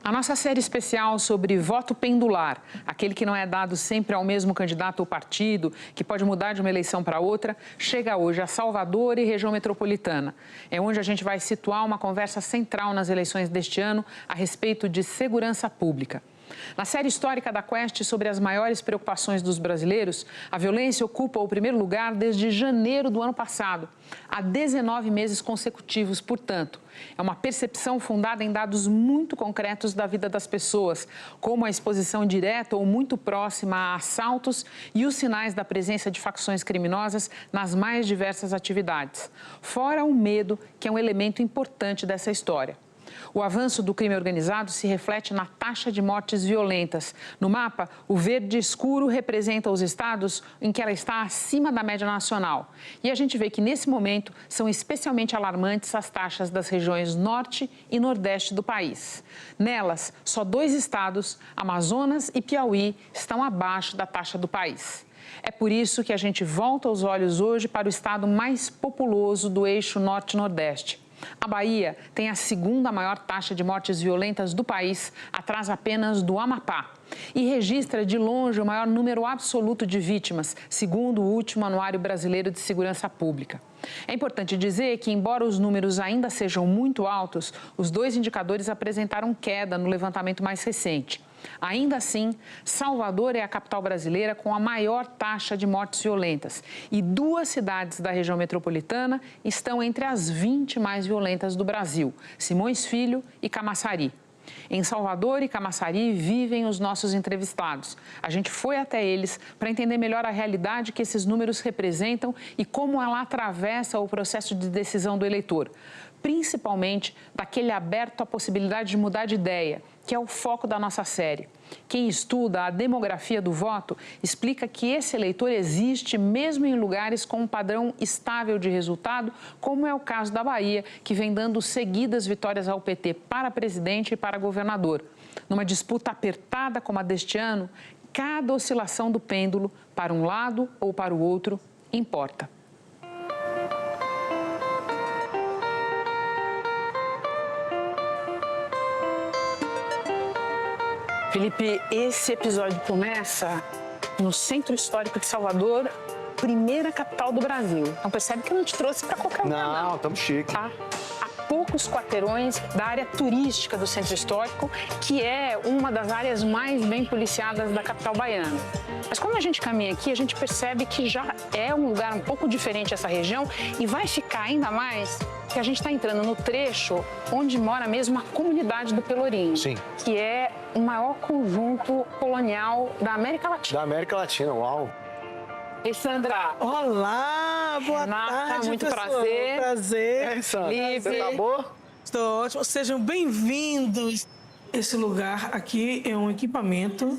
A nossa série especial sobre voto pendular, aquele que não é dado sempre ao mesmo candidato ou partido, que pode mudar de uma eleição para outra, chega hoje a Salvador e região metropolitana. É onde a gente vai situar uma conversa central nas eleições deste ano a respeito de segurança pública. Na série histórica da Quest sobre as maiores preocupações dos brasileiros, a violência ocupa o primeiro lugar desde janeiro do ano passado, há 19 meses consecutivos, portanto. É uma percepção fundada em dados muito concretos da vida das pessoas, como a exposição direta ou muito próxima a assaltos e os sinais da presença de facções criminosas nas mais diversas atividades. Fora o medo, que é um elemento importante dessa história. O avanço do crime organizado se reflete na taxa de mortes violentas. No mapa, o verde escuro representa os estados em que ela está acima da média nacional. E a gente vê que, nesse momento, são especialmente alarmantes as taxas das regiões norte e nordeste do país. Nelas, só 2 estados, Amazonas e Piauí, estão abaixo da taxa do país. É por isso que a gente volta os olhos hoje para o estado mais populoso do eixo norte-nordeste. A Bahia tem a segunda maior taxa de mortes violentas do país, atrás apenas do Amapá. E registra de longe o maior número absoluto de vítimas, segundo o último Anuário Brasileiro de Segurança Pública. É importante dizer que, embora os números ainda sejam muito altos, os 2 indicadores apresentaram queda no levantamento mais recente. Ainda assim, Salvador é a capital brasileira com a maior taxa de mortes violentas e 2 cidades da região metropolitana estão entre as 20 mais violentas do Brasil, Simões Filho e Camaçari. Em Salvador e Camaçari vivem os nossos entrevistados. A gente foi até eles para entender melhor a realidade que esses números representam e como ela atravessa o processo de decisão do eleitor, principalmente daquele aberto à possibilidade de mudar de ideia, que é o foco da nossa série. Quem estuda a demografia do voto explica que esse eleitor existe mesmo em lugares com um padrão estável de resultado, como é o caso da Bahia, que vem dando seguidas vitórias ao PT para presidente e para governador. Numa disputa apertada como a deste ano, cada oscilação do pêndulo, para um lado ou para o outro, importa. Felipe, esse episódio começa no Centro Histórico de Salvador, primeira capital do Brasil. Então percebe que eu não te trouxe para qualquer lugar, não. Não, estamos chique. Tá? Há poucos quarteirões da área turística do Centro Histórico, que é uma das áreas mais bem policiadas da capital baiana. Mas quando a gente caminha aqui, a gente percebe que já é um lugar um pouco diferente essa região e vai ficar ainda mais que a gente está entrando no trecho onde mora mesmo a comunidade do Pelourinho. Sim. Que é o maior conjunto colonial da América Latina. Da América Latina, uau. E Sandra? Olá, boa Renata, tarde, muito pessoal. prazer. Prazer. Sandra, Felipe. você tá boa? Estou ótimo. Sejam bem-vindos. Esse lugar aqui é um equipamento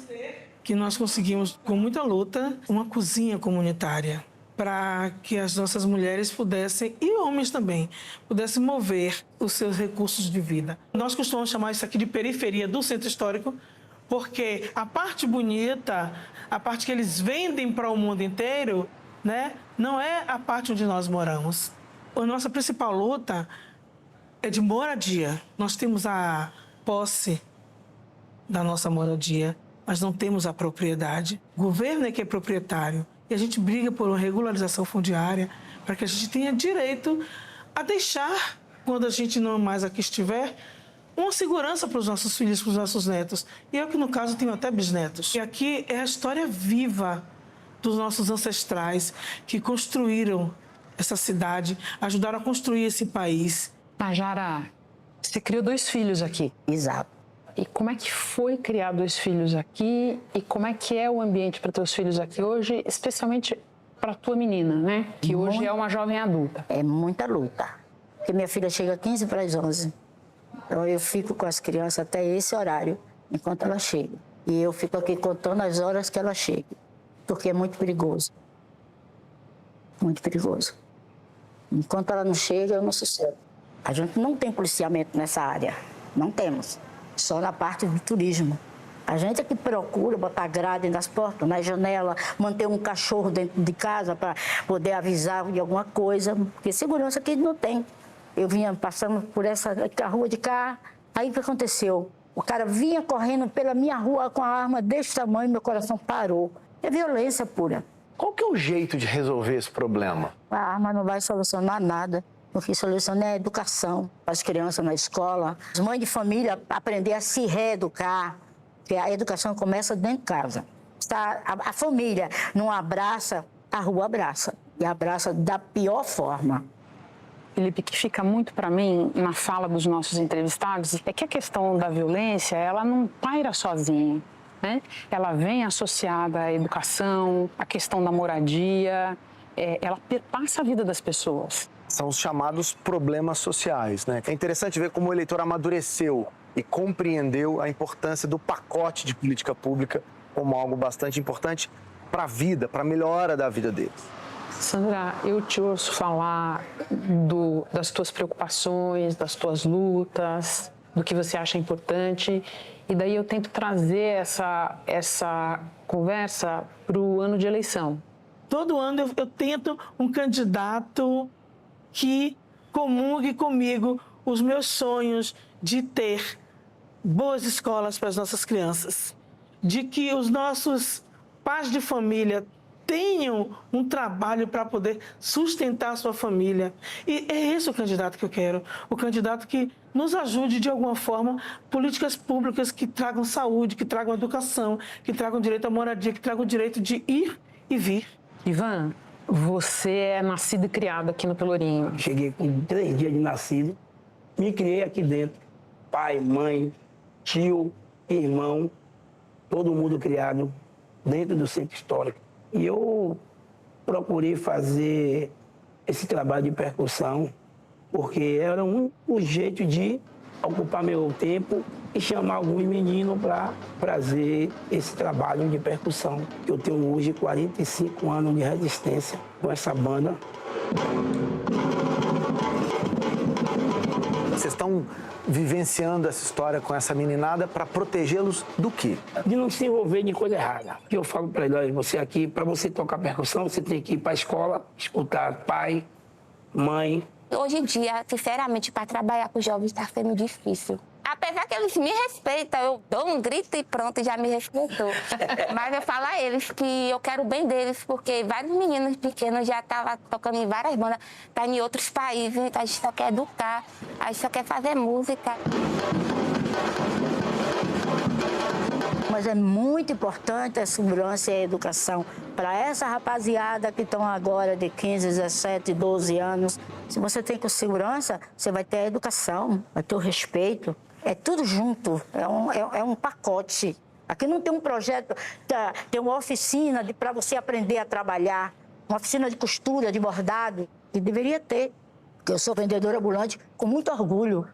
que nós conseguimos, com muita luta, uma cozinha comunitária para que as nossas mulheres pudessem, e homens também, pudessem mover os seus recursos de vida. Nós costumamos chamar isso aqui de periferia do Centro Histórico, porque a parte bonita, a parte que eles vendem para o mundo inteiro, né, não é a parte onde nós moramos. A nossa principal luta é de moradia. Nós temos a posse da nossa moradia, mas não temos a propriedade. O governo é que é proprietário. E a gente briga por uma regularização fundiária para que a gente tenha direito a deixar, quando a gente não mais aqui estiver, uma segurança para os nossos filhos, para os nossos netos. E eu que, no caso, tenho até bisnetos. E aqui é a história viva dos nossos ancestrais que construíram essa cidade, ajudaram a construir esse país. Najara, você criou 2 filhos aqui. Exato. E como é que foi criar 2 filhos aqui? E como é que é o ambiente para teus filhos aqui hoje, especialmente para tua menina, né? Que hoje é uma jovem adulta. É muita luta. Porque minha filha chega 15 para as 11. Então eu fico com as crianças até esse horário, enquanto ela chega. E eu fico aqui contando as horas que ela chega. Porque é muito perigoso. Muito perigoso. Enquanto ela não chega, eu não sossego. A gente não tem policiamento nessa área. Não temos. Só na parte do turismo. A gente é que procura botar grade nas portas, na janela, manter um cachorro dentro de casa para poder avisar de alguma coisa, porque segurança aqui não tem. Eu vinha passando por essa rua de cá, aí o que aconteceu? O cara vinha correndo pela minha rua com a arma desse tamanho, meu coração parou. É violência pura. Qual que é o jeito de resolver esse problema? A arma não vai solucionar nada. O que soluciona é a educação. As crianças na escola, as mães de família aprender a se reeducar, porque a educação começa dentro de casa. A família não abraça, a rua abraça. E abraça da pior forma. Felipe, que fica muito para mim na fala dos nossos entrevistados é que a questão da violência, ela não paira sozinha, né? Ela vem associada à educação, à questão da moradia, ela perpassa a vida das pessoas. São os chamados problemas sociais, né? É interessante ver como o eleitor amadureceu e compreendeu a importância do pacote de política pública como algo bastante importante para a vida, para a melhora da vida deles. Sandra, eu te ouço falar das tuas preocupações, das tuas lutas, do que você acha importante, e daí eu tento trazer essa conversa para o ano de eleição. Todo ano eu tento um candidato que comungue comigo os meus sonhos de ter boas escolas para as nossas crianças, de que os nossos pais de família tenham um trabalho para poder sustentar a sua família. E é esse o candidato que eu quero. O candidato que nos ajude, de alguma forma, políticas públicas que tragam saúde, que tragam educação, que tragam direito à moradia, que tragam o direito de ir e vir. Ivan, você é nascido e criado aqui no Pelourinho. Cheguei com 3 dias de nascido, me criei aqui dentro. Pai, mãe, tio, irmão, todo mundo criado dentro do centro histórico. E eu procurei fazer esse trabalho de percussão porque era um jeito de ocupar meu tempo e chamar alguns meninos para fazer esse trabalho de percussão. Eu tenho hoje 45 anos de resistência com essa banda. Vocês estão vivenciando essa história com essa meninada para protegê-los do quê? De não se envolver em coisa errada. Eu falo para eles, você aqui, para você tocar percussão, você tem que ir para a escola, escutar pai, mãe. Hoje em dia, sinceramente, para trabalhar com jovens está sendo difícil. Apesar que eles me respeitam, eu dou um grito e pronto, já me respeitou. Mas eu falo a eles que eu quero o bem deles, porque vários meninos pequenos já estavam tocando em várias bandas, tá em outros países, a gente só quer educar, a gente só quer fazer música. Mas é muito importante a segurança e a educação. Para essa rapaziada que estão agora de 15, 17, 12 anos, se você tem com segurança, você vai ter a educação, vai ter o respeito. É tudo junto, é um pacote. Aqui não tem um projeto, tem uma oficina para você aprender a trabalhar, uma oficina de costura, de bordado, que deveria ter. Porque eu sou vendedora ambulante com muito orgulho.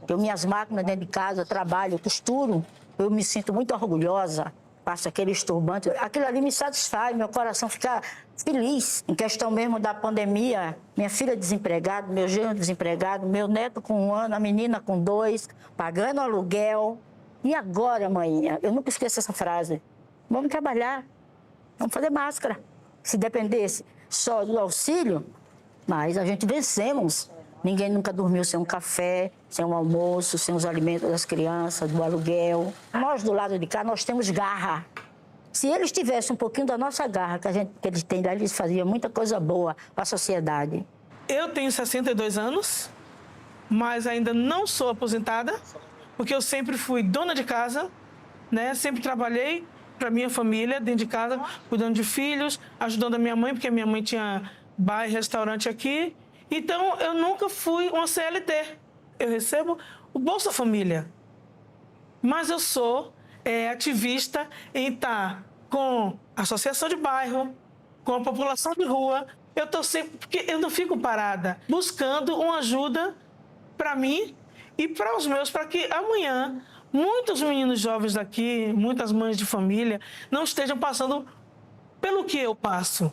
Tenho minhas máquinas dentro de casa, trabalho, costuro. Eu me sinto muito orgulhosa, passo aquele turbante. Aquilo ali me satisfaz, meu coração fica feliz. Em questão mesmo da pandemia, minha filha desempregada, meu genro desempregado, meu neto com 1 ano, a menina com 2, pagando aluguel. E agora, mãe, eu nunca esqueço essa frase. Vamos trabalhar, vamos fazer máscara. Se dependesse só do auxílio, mas a gente vencemos. Ninguém nunca dormiu sem um café, sem um almoço, sem os alimentos das crianças, do aluguel. Nós, do lado de cá, nós temos garra. Se eles tivessem um pouquinho da nossa garra que eles têm lá, eles faziam muita coisa boa para a sociedade. Eu tenho 62 anos, mas ainda não sou aposentada, porque eu sempre fui dona de casa, né? Sempre trabalhei para minha família, dentro de casa, cuidando de filhos, ajudando a minha mãe, porque a minha mãe tinha bar e restaurante aqui. Então, eu nunca fui uma CLT. Eu recebo o Bolsa Família. Mas eu sou ativista em estar com a associação de bairro, com a população de rua. Eu estou sempre... Porque eu não fico parada, buscando uma ajuda para mim e para os meus, para que amanhã muitos meninos jovens daqui, muitas mães de família, não estejam passando pelo que eu passo,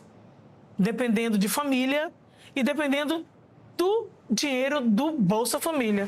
dependendo de família e dependendo do dinheiro do Bolsa Família.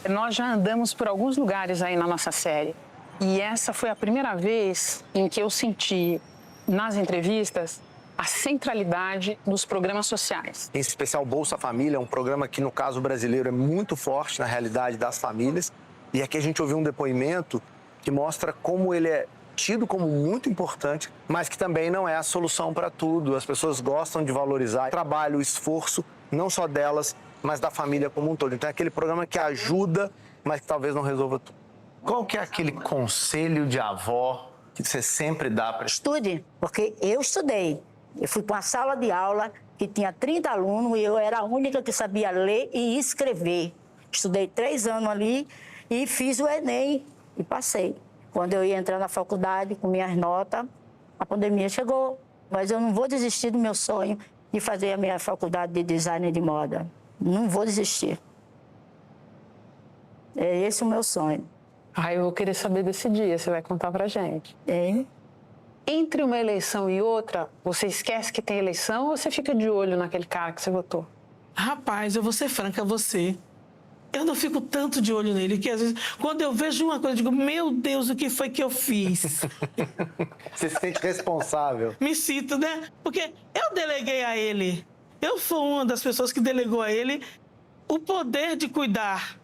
Nós já andamos por alguns lugares aí na nossa série. E essa foi a primeira vez em que eu senti, nas entrevistas, a centralidade dos programas sociais. Em especial Bolsa Família, é um programa que, no caso brasileiro, é muito forte na realidade das famílias. E aqui a gente ouviu um depoimento que mostra como ele é tido como muito importante, mas que também não é a solução para tudo. As pessoas gostam de valorizar o trabalho, o esforço, não só delas, mas da família como um todo. Então é aquele programa que ajuda, mas que talvez não resolva tudo. Qual que é aquele conselho de avó que você sempre dá para... Estude, porque eu estudei. Eu fui para uma sala de aula que tinha 30 alunos e eu era a única que sabia ler e escrever. Estudei 3 anos ali e fiz o Enem e passei. Quando eu ia entrar na faculdade com minhas notas, a pandemia chegou. Mas eu não vou desistir do meu sonho de fazer a minha faculdade de design de moda. Não vou desistir. É esse o meu sonho. Eu vou querer saber desse dia, você vai contar pra gente. Hein? Entre uma eleição e outra, você esquece que tem eleição ou você fica de olho naquele cara que você votou? Rapaz, eu vou ser franca a você. Eu não fico tanto de olho nele, que às vezes, quando eu vejo uma coisa, eu digo, meu Deus, o que foi que eu fiz? Você se sente responsável. Me sinto, né? Porque eu deleguei a ele. Eu sou uma das pessoas que delegou a ele o poder de cuidar.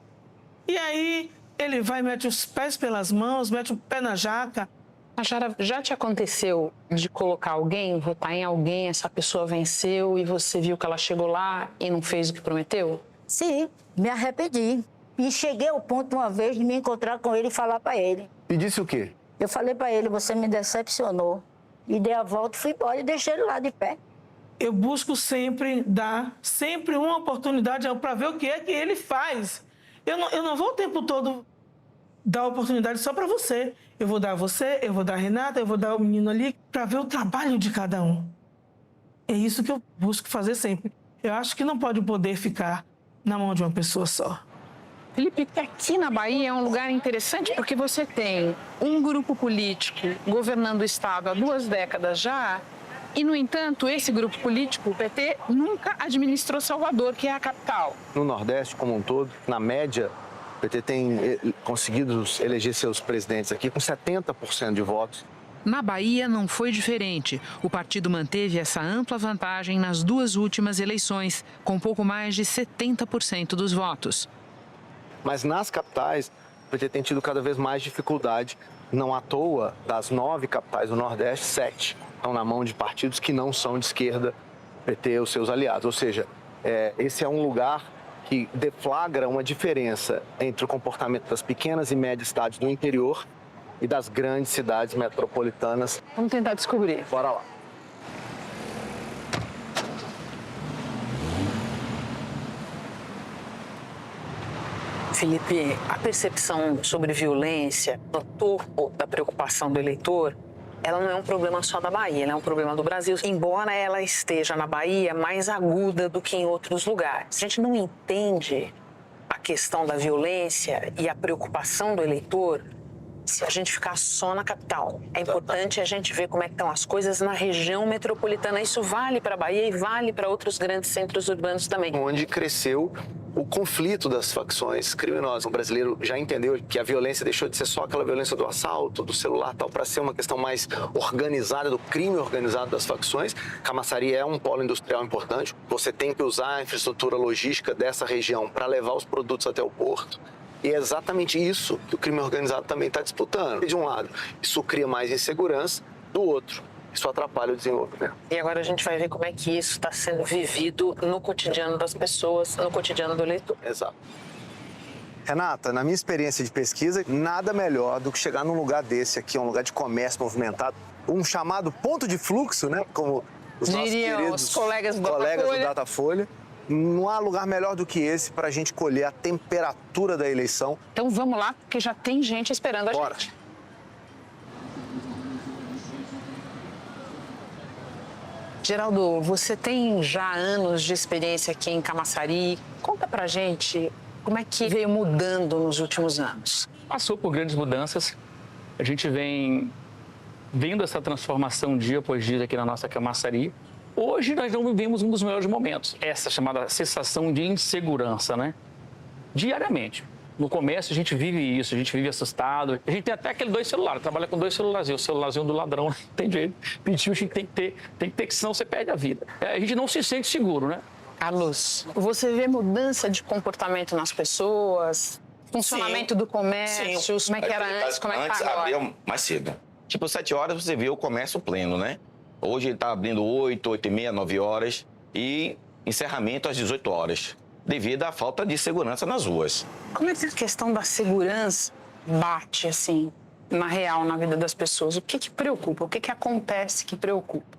E aí, ele vai, mete os pés pelas mãos, mete o pé na jaca. Nayara, já te aconteceu de colocar alguém, votar em alguém, essa pessoa venceu e você viu que ela chegou lá e não fez o que prometeu? Sim, me arrependi. E cheguei ao ponto uma vez de me encontrar com ele e falar para ele. E disse o quê? Eu falei para ele, você me decepcionou. E dei a volta, fui embora e deixei ele lá de pé. Eu busco sempre dar uma oportunidade para ver o que é que ele faz. Eu não vou o tempo todo dar oportunidade só para você. Eu vou dar a você, eu vou dar a Renata, eu vou dar o menino ali, para ver o trabalho de cada um. É isso que eu busco fazer sempre. Eu acho que não pode o poder ficar na mão de uma pessoa só. Felipe, aqui na Bahia é um lugar interessante porque você tem um grupo político governando o Estado há 2 décadas já e, no entanto, esse grupo político, o PT, nunca administrou Salvador, que é a capital. No Nordeste como um todo, na média, o PT tem conseguido eleger seus presidentes aqui com 70% de votos. Na Bahia não foi diferente. O partido manteve essa ampla vantagem nas 2 últimas eleições, com pouco mais de 70% dos votos. Mas nas capitais, o PT tem tido cada vez mais dificuldade. Não à toa, das 9 capitais do Nordeste, 7 estão na mão de partidos que não são de esquerda, PT e os seus aliados. Ou seja, esse é um lugar que deflagra uma diferença entre o comportamento das pequenas e médias cidades do interior e das grandes cidades metropolitanas. Vamos tentar descobrir. Bora lá. Felipe, a percepção sobre violência no topo da preocupação do eleitor, ela não é um problema só da Bahia, ela é um problema do Brasil, embora ela esteja na Bahia mais aguda do que em outros lugares. A gente não entende a questão da violência e a preocupação do eleitor se a gente ficar só na capital. É importante a gente ver como é que estão as coisas na região metropolitana. Isso vale para a Bahia e vale para outros grandes centros urbanos também. Onde cresceu o conflito das facções criminosas. O brasileiro já entendeu que a violência deixou de ser só aquela violência do assalto, do celular, tal, para ser uma questão mais organizada, do crime organizado das facções. Camaçari é um polo industrial importante. Você tem que usar a infraestrutura logística dessa região para levar os produtos até o porto. E é exatamente isso que o crime organizado também está disputando. De um lado, isso cria mais insegurança, do outro, isso atrapalha o desenvolvimento. E agora a gente vai ver como é que isso está sendo vivido no cotidiano das pessoas, no cotidiano do eleitor. Exato. Renata, na minha experiência de pesquisa, nada melhor do que chegar num lugar desse aqui, um lugar de comércio movimentado, um chamado ponto de fluxo, né? Como os nossos queridos os colegas do Datafolha. Não há lugar melhor do que esse para a gente colher a temperatura da eleição. Então vamos lá, porque já tem gente esperando a gente. Geraldo, você tem já anos de experiência aqui em Camaçari. Conta pra gente como é que veio mudando nos últimos anos. Passou por grandes mudanças. A gente vem vendo essa transformação dia após dia aqui na nossa Camaçari. Hoje nós não vivemos um dos melhores momentos, essa chamada sensação de insegurança, né? Diariamente. No comércio a gente vive isso, a gente vive assustado. A gente tem até aquele 2 celulares, trabalha com 2 celularzinhos. O celularzinho do ladrão, não tem jeito. Pediu, tem que ter, que senão você perde a vida. A gente não se sente seguro, né? Carlos, você vê mudança de comportamento nas pessoas? Funcionamento do comércio, como é que era antes, como é que Antes tá agora? abria mais cedo. Tipo, 7 horas você vê o comércio pleno, né? Hoje ele está abrindo 8, 8h30, 9 horas e encerramento às 18 horas, devido à falta de segurança nas ruas. Como é que a questão da segurança bate, assim, na real, na vida das pessoas? O que preocupa? O que acontece que preocupa?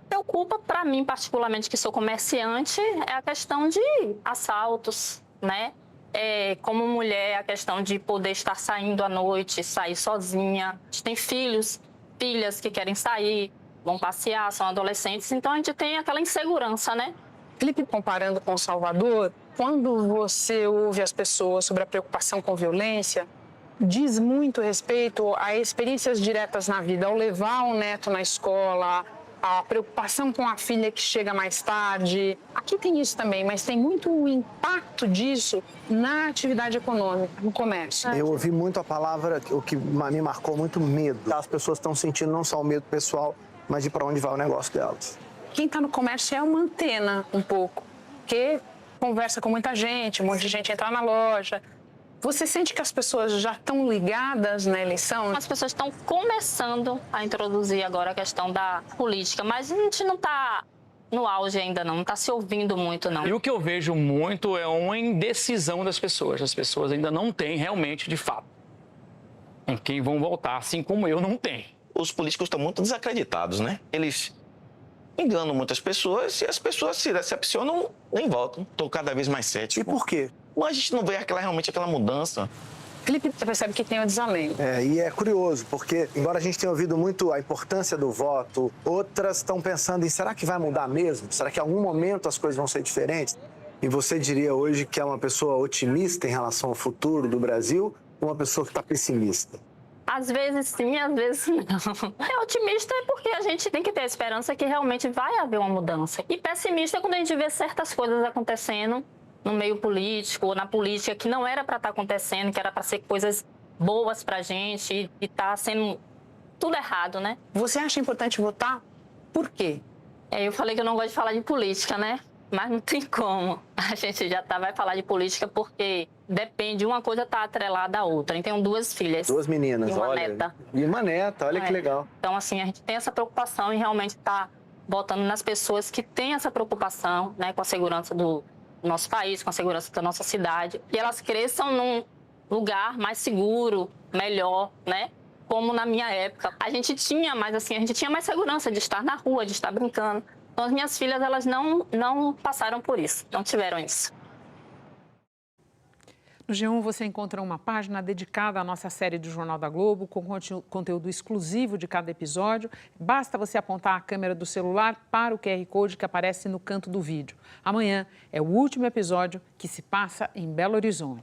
Preocupa, para mim, particularmente, que sou comerciante, é a questão de assaltos, né? Como mulher, a questão de poder estar saindo à noite, sair sozinha. A gente tem filhas que querem sair, vão passear, são adolescentes, então a gente tem aquela insegurança, né? Felipe, comparando com Salvador, quando você ouve as pessoas sobre a preocupação com violência, diz muito respeito a experiências diretas na vida, ao levar o neto na escola, a preocupação com a filha que chega mais tarde. Aqui tem isso também, mas tem muito o impacto disso na atividade econômica, no comércio. Eu ouvi muito a palavra, o que me marcou muito, medo. As pessoas estão sentindo não só o medo pessoal, mas de para onde vai o negócio delas. Quem está no comércio é uma antena, um pouco, porque conversa com muita gente, um monte de gente entra na loja. Você sente que as pessoas já estão ligadas na eleição? As pessoas estão começando a introduzir agora a questão da política, mas a gente não está no auge ainda não está se ouvindo muito não. E o que eu vejo muito é uma indecisão das pessoas. As pessoas ainda não têm realmente, de fato, em quem vão votar, assim como eu não tenho. Os políticos estão muito desacreditados, né? Eles enganam muitas pessoas e as pessoas se decepcionam, nem votam. Estou cada vez mais cético. E por quê? Mas a gente não vê realmente aquela mudança. Felipe, você percebe que tem o desalento. E é curioso, porque, embora a gente tenha ouvido muito a importância do voto, outras estão pensando em, será que vai mudar mesmo? Será que em algum momento as coisas vão ser diferentes? E você diria hoje que é uma pessoa otimista em relação ao futuro do Brasil ou uma pessoa que está pessimista? Às vezes sim, às vezes não. Otimista é porque a gente tem que ter a esperança que realmente vai haver uma mudança. E pessimista é quando a gente vê certas coisas acontecendo no meio político ou na política que não era para estar acontecendo, que era para ser coisas boas para a gente e está sendo tudo errado, né? Você acha importante votar? Por quê? Eu falei que eu não gosto de falar de política, né? Mas não tem como. A gente já vai falar de política porque depende, uma coisa tá atrelada à outra. Eu tenho 2 filhas. 2 meninas, e uma olha. neta. E uma neta, olha que legal. Então, assim, a gente tem essa preocupação em realmente estar botando nas pessoas que têm essa preocupação, né, com a segurança do nosso país, com a segurança da nossa cidade. E elas cresçam num lugar mais seguro, melhor, né? Como na minha época. A gente tinha mais segurança de estar na rua, de estar brincando. Então, as minhas filhas, elas não passaram por isso, não tiveram isso. No G1 você encontra uma página dedicada à nossa série do Jornal da Globo, com conteúdo exclusivo de cada episódio. Basta você apontar a câmera do celular para o QR Code que aparece no canto do vídeo. Amanhã é o último episódio que se passa em Belo Horizonte.